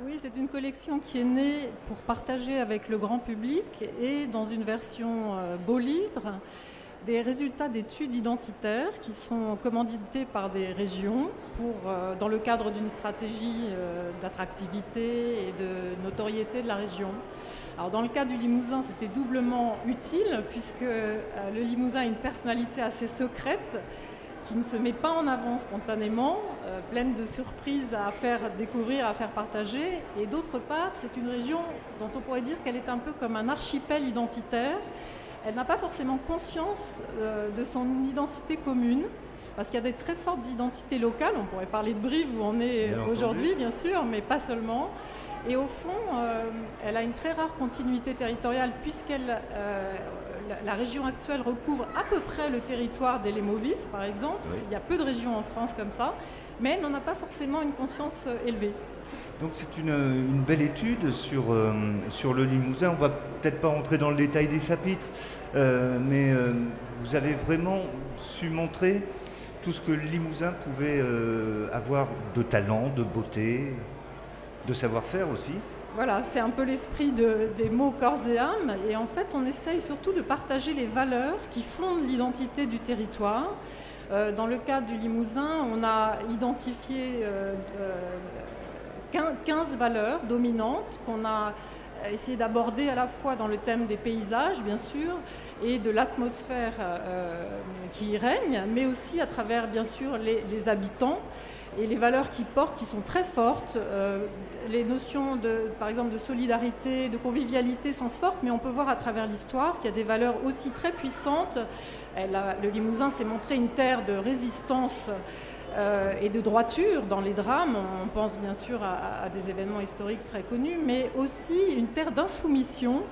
Oui, c'est une collection qui est née pour partager avec le grand public et dans une version beau livre, des résultats d'études identitaires qui sont commandités par des régions dans le cadre d'une stratégie d'attractivité et de notoriété de la région. Alors dans le cas du Limousin, c'était doublement utile puisque le Limousin a une personnalité assez secrète qui ne se met pas en avant spontanément, pleine de surprises à faire découvrir, à faire partager. Et d'autre part, c'est une région dont on pourrait dire qu'elle est un peu comme un archipel identitaire. Elle n'a pas forcément conscience de son identité commune, parce qu'il y a des très fortes identités locales. On pourrait parler de Brive où on est aujourd'hui, bien sûr, mais pas seulement. Et au fond, elle a une très rare continuité territoriale la région actuelle recouvre à peu près le territoire des Lémovis, par exemple. Oui. Il y a peu de régions en France comme ça, mais elle n'en a pas forcément une conscience élevée. Donc c'est une belle étude sur le Limousin. On ne va peut-être pas rentrer dans le détail des chapitres, mais vous avez vraiment su montrer tout ce que le Limousin pouvait avoir de talent, de beauté, de savoir-faire aussi. Voilà, c'est un peu l'esprit des mots corps et âme. Et en fait, on essaye surtout de partager les valeurs qui fondent l'identité du territoire. Dans le cadre du Limousin, on a identifié 15 valeurs dominantes qu'on a essayé d'aborder à la fois dans le thème des paysages, bien sûr, et de l'atmosphère qui y règne, mais aussi à travers, bien sûr, les habitants. Et les valeurs qu'ils portent, qui sont très fortes, les notions, par exemple, de solidarité, de convivialité sont fortes, mais on peut voir à travers l'histoire qu'il y a des valeurs aussi très puissantes. Le Limousin s'est montré une terre de résistance et de droiture dans les drames. On pense bien sûr à des événements historiques très connus, mais aussi une terre d'insoumission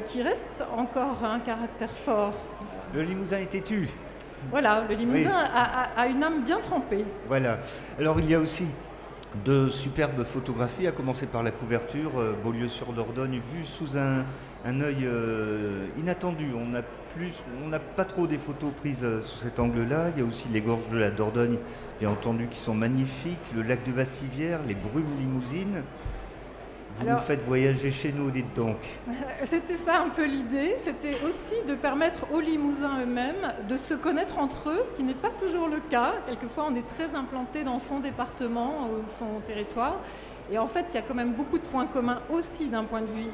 qui reste encore un caractère fort. Le Limousin est têtu. Voilà, le Limousin a une âme bien trempée. Voilà. Alors il y a aussi de superbes photographies, à commencer par la couverture, Beaulieu-sur-Dordogne, vue sous un œil inattendu. On n'a pas trop des photos prises sous cet angle-là. Il y a aussi les gorges de la Dordogne, bien entendu, qui sont magnifiques, le lac de Vassivière, les brumes limousines. Vous nous faites voyager chez nous, dites donc. C'était ça un peu l'idée. C'était aussi de permettre aux Limousins eux-mêmes de se connaître entre eux, ce qui n'est pas toujours le cas. Quelquefois, on est très implanté dans son département ou son territoire. Et en fait, il y a quand même beaucoup de points communs aussi d'un point de vue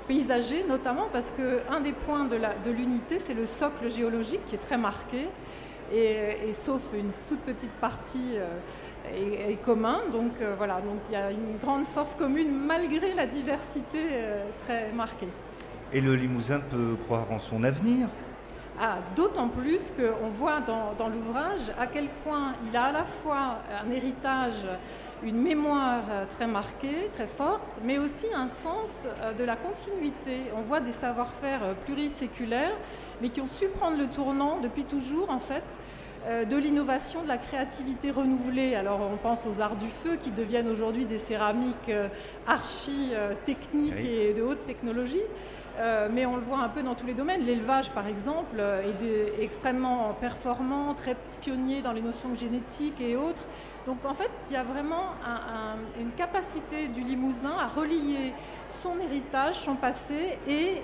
paysager, notamment parce qu'un des points de l'unité, c'est le socle géologique qui est très marqué. Et sauf une toute petite partie est commun, donc voilà, donc il y a une grande force commune malgré la diversité très marquée. Et le Limousin peut croire en son avenir. D'autant plus qu'on voit dans l'ouvrage à quel point il a à la fois un héritage, une mémoire très marquée, très forte, mais aussi un sens de la continuité. On voit des savoir-faire pluriséculaires, mais qui ont su prendre le tournant depuis toujours, en fait, de l'innovation, de la créativité renouvelée. Alors on pense aux arts du feu qui deviennent aujourd'hui des céramiques archi-techniques et de haute technologie. Mais on le voit un peu dans tous les domaines. L'élevage, par exemple, est extrêmement performant, très pionnier dans les notions génétiques et autres. Donc en fait, il y a vraiment une capacité du Limousin à relier son héritage, son passé et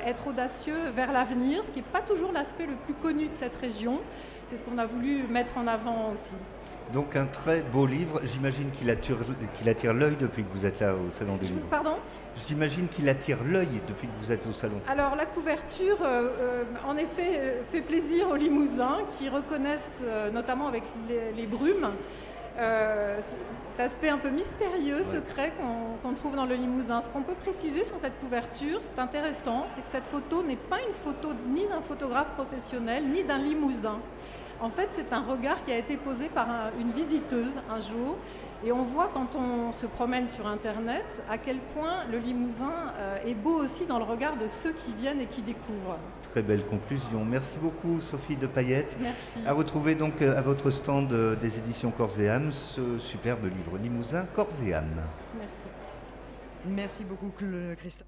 être audacieux vers l'avenir, ce qui n'est pas toujours l'aspect le plus connu de cette région. C'est ce qu'on a voulu mettre en avant aussi. Donc un très beau livre, j'imagine qu'il attire l'œil depuis que vous êtes là au Salon des Livres. Pardon ? J'imagine qu'il attire l'œil depuis que vous êtes au Salon. Alors la couverture, en effet, fait plaisir aux Limousins qui reconnaissent, notamment avec les brumes, cet aspect un peu mystérieux, secret qu'on trouve dans le Limousin. Ce qu'on peut préciser sur cette couverture, c'est intéressant, c'est que cette photo n'est pas une photo ni d'un photographe professionnel, ni d'un Limousin. En fait, c'est un regard qui a été posé par une visiteuse un jour. Et on voit quand on se promène sur Internet à quel point le Limousin est beau aussi dans le regard de ceux qui viennent et qui découvrent. Très belle conclusion. Merci beaucoup Sophie de Payette. Merci. À retrouver donc à votre stand des éditions Corps et âme ce superbe livre Limousin Corps et âme. Merci. Merci beaucoup Christophe.